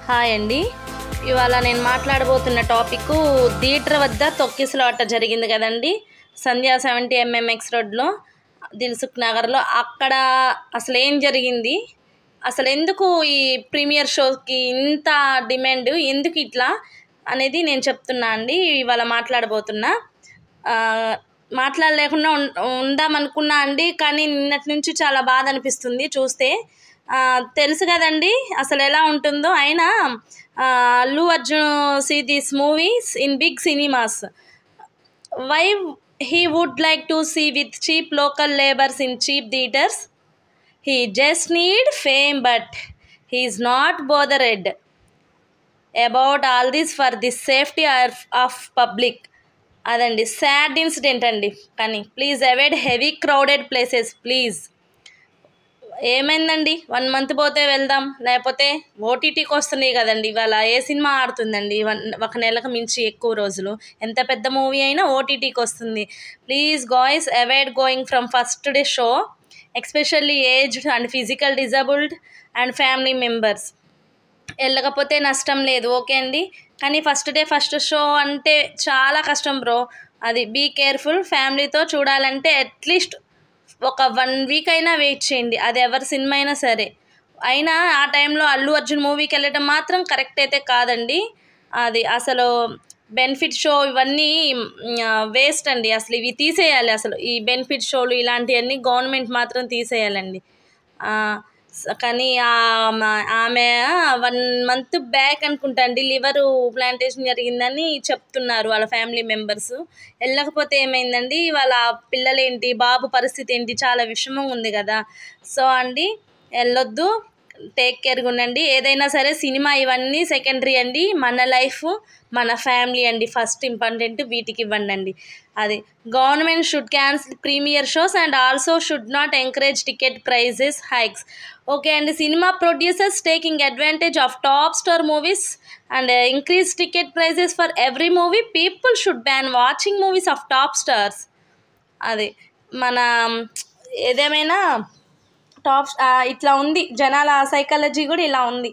Hi అండి. ఇవాళ నేను మాట్లాడబోతున్న టాపిక్ థియేటర్ వద్ద తొక్కిసలాట జరిగింది కదండి, సంధ్యా 70mm రోడ్లో దిల్సుఖ్ నగర్లో. అక్కడ అసలు ఏం జరిగింది, అసలు ఎందుకు ఈ ప్రీమియర్ షోకి ఇంత డిమాండ్, ఎందుకు ఇట్లా అనేది నేను చెప్తున్నా అండి. ఇవాళ మాట్లాడబోతున్నా. మాట్లాడలేకుండా ఉందామనుకున్నా అండి, కానీ నిన్నటి నుంచి చాలా బాధ అనిపిస్తుంది చూస్తే. తెలుసు కదండి అసలు ఎలా ఉంటుందో. అయినా Allu Arjun see these movies in big cinemas. Why he would like to see with cheap local labors in cheap theaters? He just need fame, but he is not bothered about all this for the safety of public. అదండి sad incident అండి. కానీ please avoid heavy crowded places please. ఏమైందండి, 1 month పోతే వెళ్దాం, లేకపోతే ఓటీటీకి వస్తున్నాయి కదండి. ఇవాళ ఏ సినిమా ఆడుతుందండి 1 నెలకు మించి ఎక్కువ రోజులు? ఎంత పెద్ద మూవీ అయినా ఓటీటీకి వస్తుంది. Please guys avoid going from first day show, especially aged and physical disabled and family members. వెళ్ళకపోతే నష్టం లేదు, ఓకే అండి. కానీ ఫస్ట్ షో అంటే చాలా కష్టం బ్రో. అది బీ కేర్ఫుల్. ఫ్యామిలీతో చూడాలంటే అట్లీస్ట్ ఒక 1 week అయినా వెయిట్ చేయండి, అది ఎవరి సినిమా అయినా సరే. అయినా ఆ టైంలో అల్లు అర్జున్ మూవీకి వెళ్ళటం మాత్రం కరెక్ట్ అయితే కాదండి. అది అసలు బెనిఫిట్ షో ఇవన్నీ వేస్ట్ అండి. అసలు ఇవి తీసేయాలి. అసలు ఈ బెనిఫిట్ షోలు ఇలాంటివన్నీ గవర్నమెంట్ మాత్రం తీసేయాలండి. కానీ ఆమె 1 month బ్యాక్ అనుకుంటా అండి లివర్ ప్లాంటేషన్ జరిగిందని చెప్తున్నారు వాళ్ళ ఫ్యామిలీ మెంబర్స్. వెళ్ళకపోతే ఏమైందండి, వాళ్ళ పిల్లలేంటి, బాబు పరిస్థితి ఏంటి, చాలా విషమంగా ఉంది కదా. సో అండి వెళ్ళొద్దు, టేక్ కేర్గా ఉండండి. ఏదైనా సరే సినిమా ఇవన్నీ సెకండరీ అండి. మన లైఫ్, మన ఫ్యామిలీ అండి ఫస్ట్ ఇంపార్టెంట్. వీటికి ఇవ్వండి అండి. అది government should cancel premier shows and also should not encourage ticket prices hikes. Okay అండి. Cinema producers taking advantage of top star movies and increase ticket prices for every movie. People should ban watching movies of top stars. అది మన ఏదేమైనా ఇట్లా ఉంది, జనాల psychology కూడా ఇలా ఉంది.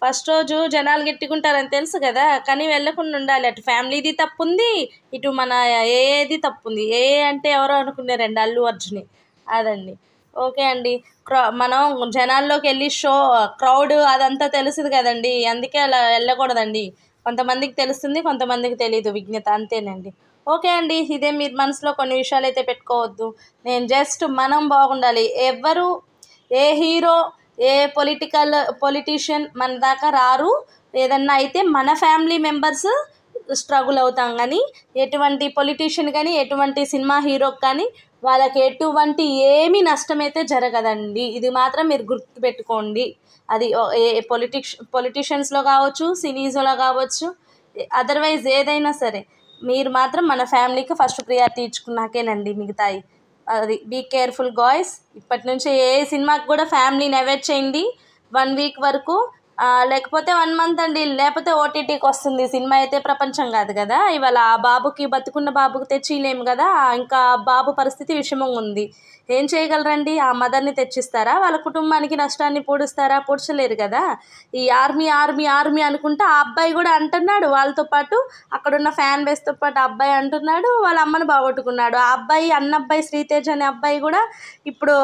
ఫస్ట్ రోజు జనాలు గెట్టుకుంటారని తెలుసు కదా, కానీ వెళ్ళకుండా ఉండాలి. అటు ఫ్యామిలీది తప్పు ఉంది, ఇటు మన ఏది తప్పు ఉంది. అంటే ఎవరో అనుకున్నారండి, అల్లు అర్జున్. అదండి. ఓకే అండి. మనం జనాల్లోకి వెళ్ళి క్రౌడ్ అదంతా తెలుస్తుంది కదండి, అందుకే అలా వెళ్ళకూడదండి. కొంతమందికి తెలుస్తుంది, కొంతమందికి తెలీదు విజ్ఞత, అంతేనండి. ఓకే అండి. ఇదే మీరు మనసులో కొన్ని విషయాలు అయితే పెట్టుకోవద్దు. నేను జస్ట్ మనం బాగుండాలి. ఎవరు ఏ హీరో ఏ పొలిటీషియన్ మన దాకా రారు. ఏదన్నా అయితే మన ఫ్యామిలీ మెంబర్స్ స్ట్రగుల్ అవుతాం, కానీ ఎటువంటి పొలిటీషియన్ కానీ ఎటువంటి సినిమా హీరోకి కానీ వాళ్ళకి ఎటువంటి ఏమీ నష్టమైతే జరగదండి. ఇది మాత్రం మీరు గుర్తుపెట్టుకోండి. అది పొలిటీషియన్స్లో కావచ్చు, సినీస్లో కావచ్చు, అదర్వైజ్ ఏదైనా సరే మీరు మాత్రం మన ఫ్యామిలీకి ఫస్ట్ ప్రియారిటీ ఇచ్చుకున్నాకేనండి మిగతాయి. అది బీ కేర్ఫుల్ గాయ్స్. ఇప్పటి నుంచి ఏ సినిమాకి కూడా ఫ్యామిలీని అవాయిడ్ చేయండి 1 week వరకు, లేకపోతే 1 month అండి. లేకపోతే ఓటీటీకి వస్తుంది సినిమా. అయితే ప్రపంచం కాదు కదా. ఇవాళ ఆ బాబుకి, బతుకున్న బాబుకి తెచ్చిలేము కదా, ఇంకా బాబు పరిస్థితి విషమంగా ఉంది. ఏం చేయగలరండి? ఆ మదర్ని తెచ్చిస్తారా? వాళ్ళ కుటుంబానికి నష్టాన్ని పూడుస్తారా? పూడ్చలేరు కదా. ఈ ఆర్మీ అనుకుంటా ఆ అబ్బాయి కూడా అంటున్నాడు, వాళ్ళతో పాటు అక్కడున్న ఫ్యాన్ బేస్తో పాటు ఆ అబ్బాయి అంటున్నాడు వాళ్ళ అమ్మను బాగొట్టుకున్నాడు. ఆ అబ్బాయి అన్నబ్బాయి శ్రీతేజ్ అనే అబ్బాయి కూడా ఇప్పుడు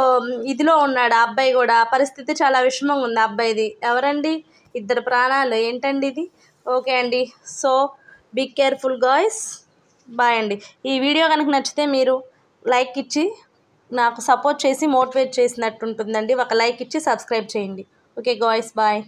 ఇదిలో ఉన్నాడు. ఆ అబ్బాయి కూడా పరిస్థితి చాలా విషమంగా ఉంది. ఆ అబ్బాయిది ఎవరండి? 2 ప్రాణాలు, ఏంటండి ఇది? ఓకే అండి. So be careful guys. Bye అండి. ఈ వీడియో కనుక నచ్చితే మీరు లైక్ ఇచ్చి నాకు సపోర్ట్ చేసి మోటివేట్ చేసినట్టు ఉంటుందండి. ఒక లైక్ ఇచ్చి సబ్స్క్రైబ్ చేయండి. Okay guys, bye.